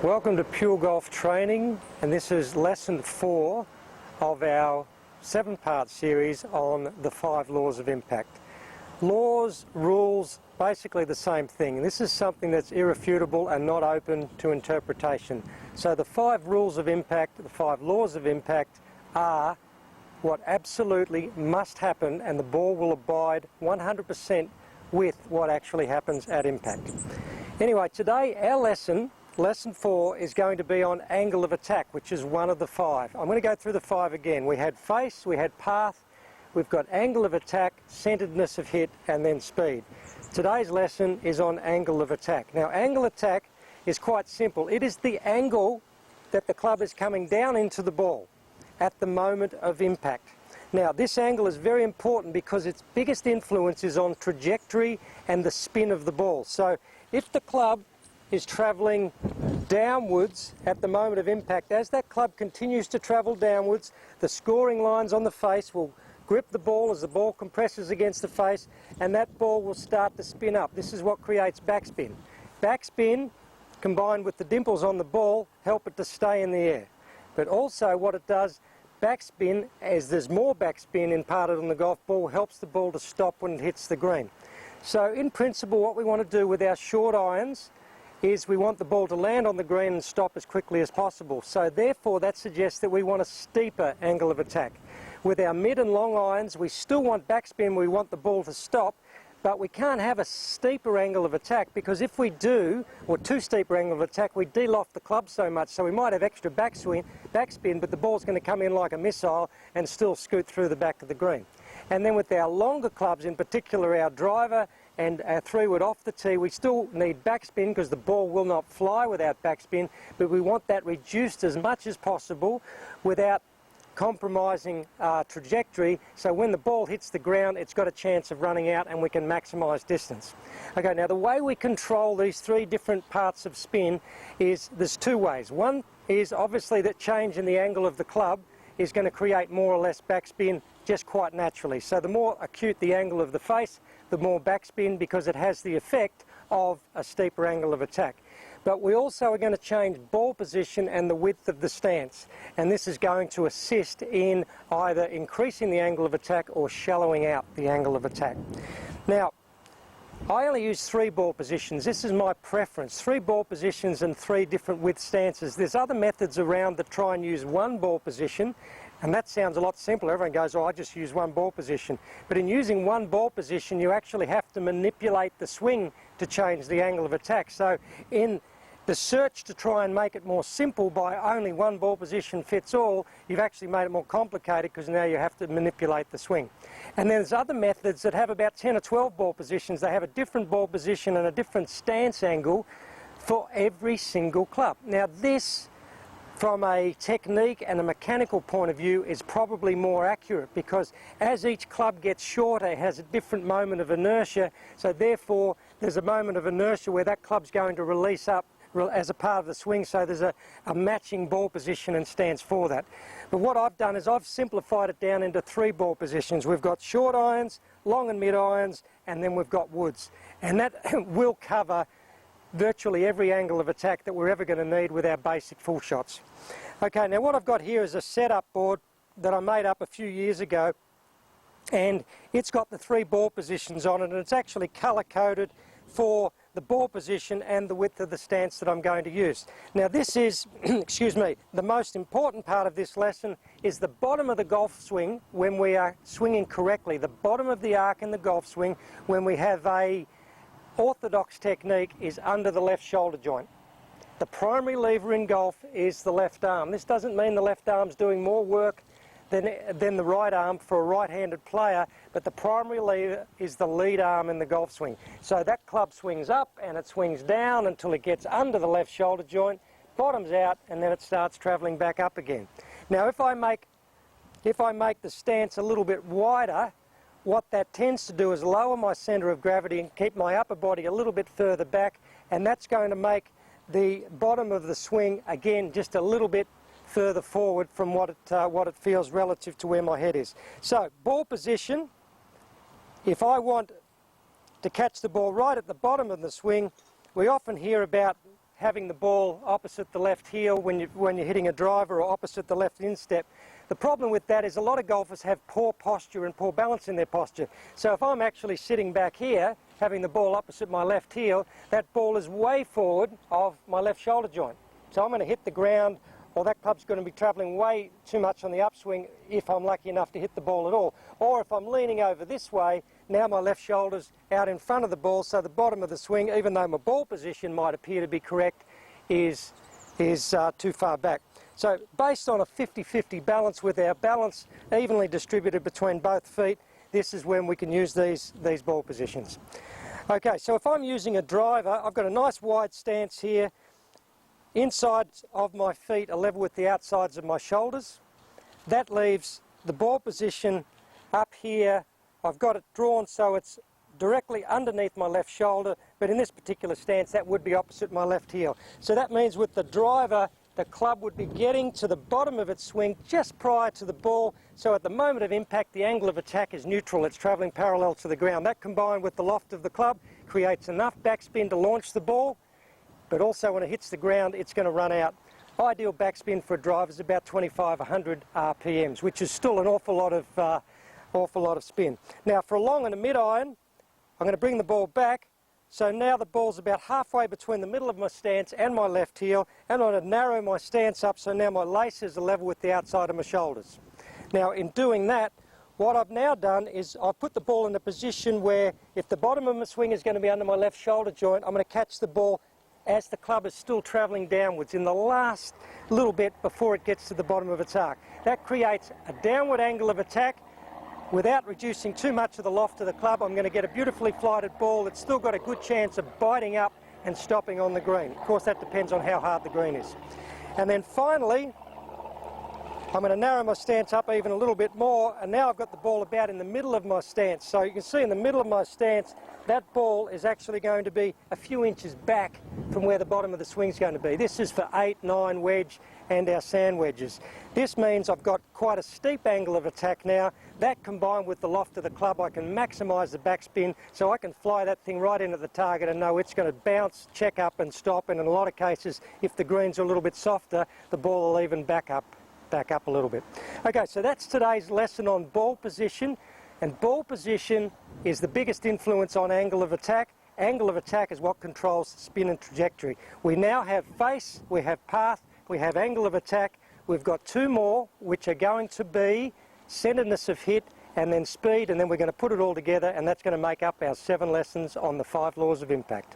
Welcome to Pure Golf Training, and this is lesson 4 of our 7-part series on the 5 laws of impact. Laws, rules, basically the same thing. This is something that's irrefutable and not open to interpretation. So the 5 rules of impact, the 5 laws of impact are what absolutely must happen, and the ball will abide 100% with what actually happens at impact. Anyway, today our lesson 4 is going to be on angle of attack, which is one of the 5. I'm going to go through the 5 again. We had face, we had path, we've got angle of attack, centeredness of hit, and then speed. Today's lesson is on angle of attack. Now, angle attack is quite simple. It is the angle that the club is coming down into the ball at the moment of impact. Now, this angle is very important because its biggest influence is on trajectory and the spin of the ball. So if the club is travelling downwards at the moment of impact, as that club continues to travel downwards, the scoring lines on the face will grip the ball as the ball compresses against the face, and that ball will start to spin up. This is what creates backspin. Backspin combined with the dimples on the ball help it to stay in the air. But also what it does, backspin, as there's more backspin imparted on the golf ball, helps the ball to stop when it hits the green. So in principle, what we want to do with our short irons is we want the ball to land on the green and stop as quickly as possible. So therefore that suggests that we want a steeper angle of attack. With our mid and long irons, we still want backspin, we want the ball to stop, but we can't have a steeper angle of attack, because if we do, or too steeper angle of attack, we de-loft the club so much. So we might have extra backspin, but the ball's going to come in like a missile and still scoot through the back of the green. And then with our longer clubs, in particular our driver and our 3-wood off the tee, we still need backspin because the ball will not fly without backspin, but we want that reduced as much as possible without compromising trajectory, so when the ball hits the ground it's got a chance of running out and we can maximise distance. Okay, now the way we control these 3 different parts of spin is there's 2 ways. One is obviously that change in the angle of the club is going to create more or less backspin just quite naturally. So the more acute the angle of the face, the more backspin, because it has the effect of a steeper angle of attack. But we also are going to change ball position and the width of the stance, and this is going to assist in either increasing the angle of attack or shallowing out the angle of attack. Now, I only use 3 ball positions. This is my preference. 3 ball positions and 3 different width stances. There's other methods around that try and use 1 ball position, and that sounds a lot simpler. Everyone goes, oh, I just use 1 ball position. But in using 1 ball position, you actually have to manipulate the swing to change the angle of attack. So in the search to try and make it more simple by only 1 ball position fits all, you've actually made it more complicated because now you have to manipulate the swing. And there's other methods that have about 10 or 12 ball positions. They have a different ball position and a different stance angle for every single club. Now this, from a technique and a mechanical point of view, is probably more accurate, because as each club gets shorter, it has a different moment of inertia, so therefore there's a moment of inertia where that club's going to release up as a part of the swing, so there's a matching ball position and stance for that. But what I've done is I've simplified it down into 3 ball positions. We've got short irons, long and mid irons, and then we've got woods. And that will cover virtually every angle of attack that we're ever going to need with our basic full shots. Okay, now what I've got here is a setup board that I made up a few years ago, and it's got the 3 ball positions on it, and it's actually colour-coded for the ball position and the width of the stance that I'm going to use. Now this is, excuse me, the most important part of this lesson is the bottom of the golf swing when we are swinging correctly. The bottom of the arc in the golf swing when we have a orthodox technique is under the left shoulder joint. The primary lever in golf is the left arm. This doesn't mean the left arm's doing more work than the right arm for a right-handed player, but the primary lever is the lead arm in the golf swing. So that club swings up and it swings down until it gets under the left shoulder joint, bottoms out, and then it starts travelling back up again. Now if I make the stance a little bit wider, what that tends to do is lower my centre of gravity and keep my upper body a little bit further back, and that's going to make the bottom of the swing again just a little bit further forward from what it feels relative to where my head is. So ball position, if I want to catch the ball right at the bottom of the swing, we often hear about having the ball opposite the left heel when you're hitting a driver, or opposite the left instep. The problem with that is a lot of golfers have poor posture and poor balance in their posture. So if I'm actually sitting back here, having the ball opposite my left heel, that ball is way forward of my left shoulder joint. So I'm going to hit the ground, or that club's going to be travelling way too much on the upswing if I'm lucky enough to hit the ball at all. Or if I'm leaning over this way, now my left shoulder's out in front of the ball, so the bottom of the swing, even though my ball position might appear to be correct, is too far back. So based on a 50-50 balance, with our balance evenly distributed between both feet, this is when we can use these ball positions. Okay, so if I'm using a driver, I've got a nice wide stance here. Insides of my feet are level with the outsides of my shoulders. That leaves the ball position up here. I've got it drawn so it's directly underneath my left shoulder, but in this particular stance that would be opposite my left heel. So that means with the driver, the club would be getting to the bottom of its swing just prior to the ball, so at the moment of impact the angle of attack is neutral, it's travelling parallel to the ground. That, combined with the loft of the club, creates enough backspin to launch the ball, but also when it hits the ground it's going to run out. Ideal backspin for a driver is about 25-100 RPMs, which is still an awful lot of spin. Now for a long and a mid-iron, I'm going to bring the ball back. So now the ball's about halfway between the middle of my stance and my left heel, and I'm going to narrow my stance up so now my laces are level with the outside of my shoulders. Now in doing that, what I've now done is I've put the ball in a position where if the bottom of my swing is going to be under my left shoulder joint, I'm going to catch the ball as the club is still travelling downwards in the last little bit before it gets to the bottom of its arc. That creates a downward angle of attack. Without reducing too much of the loft of the club, I'm going to get a beautifully flighted ball that's still got a good chance of biting up and stopping on the green. Of course, that depends on how hard the green is. And then finally, I'm going to narrow my stance up even a little bit more, and now I've got the ball about in the middle of my stance. So you can see in the middle of my stance, that ball is actually going to be a few inches back from where the bottom of the swing is going to be. This is for 8, 9 wedge and our sand wedges. This means I've got quite a steep angle of attack now. That, combined with the loft of the club, I can maximise the backspin, so I can fly that thing right into the target and know it's going to bounce, check up and stop, and in a lot of cases, if the greens are a little bit softer, the ball will even back up a little bit. Okay, so that's today's lesson on ball position, and ball position is the biggest influence on angle of attack. Angle of attack is what controls spin and trajectory. We now have face, we have path, we have angle of attack. We've got 2 more, which are going to be centeredness of hit and then speed, and then we're going to put it all together, and that's going to make up our 7 lessons on the 5 laws of impact.